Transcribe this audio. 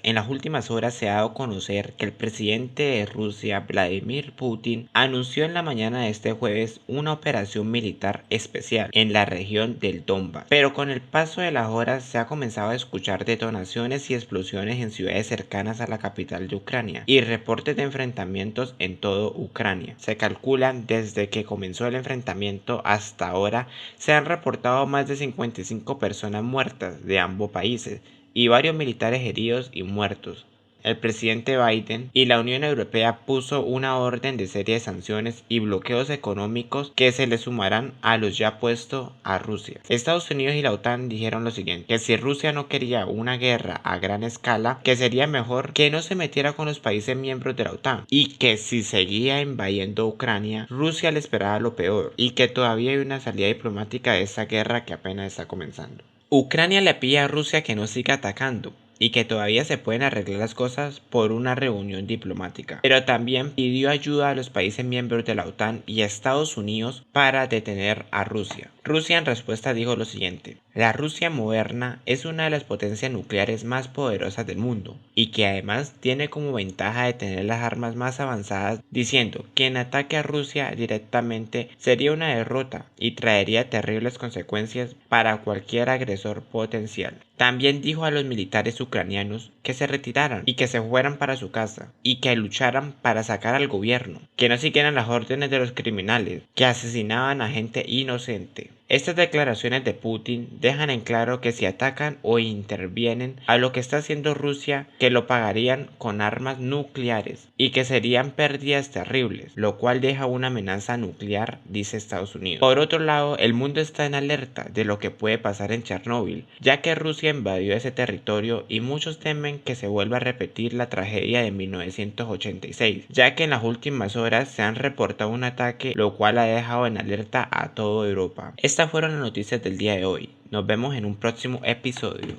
En las últimas horas se ha dado a conocer que el presidente de Rusia, Vladimir Putin, anunció en la mañana de este jueves una operación militar especial en la región del Donbass. Pero con el paso de las horas se ha comenzado a escuchar detonaciones y explosiones en ciudades cercanas a la capital de Ucrania y reportes de enfrentamientos en todo Ucrania. Se calculan desde que comenzó el enfrentamiento hasta ahora se han reportado más de 55 personas muertas de ambos países y varios militares heridos y muertos. El presidente Biden y la Unión Europea puso una orden de serie de sanciones y bloqueos económicos que se le sumarán a los ya puestos a Rusia. Estados Unidos y la OTAN dijeron lo siguiente, que si Rusia no quería una guerra a gran escala, que sería mejor que no se metiera con los países miembros de la OTAN y que si seguía invadiendo Ucrania, Rusia le esperaba lo peor y que todavía hay una salida diplomática de esa guerra que apenas está comenzando. Ucrania le pide a Rusia que no siga atacando y que todavía se pueden arreglar las cosas por una reunión diplomática. Pero también pidió ayuda a los países miembros de la OTAN y a Estados Unidos para detener a Rusia. Rusia en respuesta dijo lo siguiente: la Rusia moderna es una de las potencias nucleares más poderosas del mundo y que además tiene como ventaja de tener las armas más avanzadas, diciendo que en ataque a Rusia directamente sería una derrota y traería terribles consecuencias para cualquier agresor potencial. También dijo a los militares ucranianos que se retiraran y que se fueran para su casa y que lucharan para sacar al gobierno, que no siguieran las órdenes de los criminales que asesinaban a gente inocente. Estas declaraciones de Putin dejan en claro que si atacan o intervienen a lo que está haciendo Rusia, que lo pagarían con armas nucleares y que serían pérdidas terribles, lo cual deja una amenaza nuclear, dice Estados Unidos. Por otro lado, el mundo está en alerta de lo que puede pasar en Chernóbil, ya que Rusia invadió ese territorio y muchos temen que se vuelva a repetir la tragedia de 1986, ya que en las últimas horas se han reportado un ataque, lo cual ha dejado en alerta a toda Europa. Estas fueron las noticias del día de hoy. Nos vemos en un próximo episodio.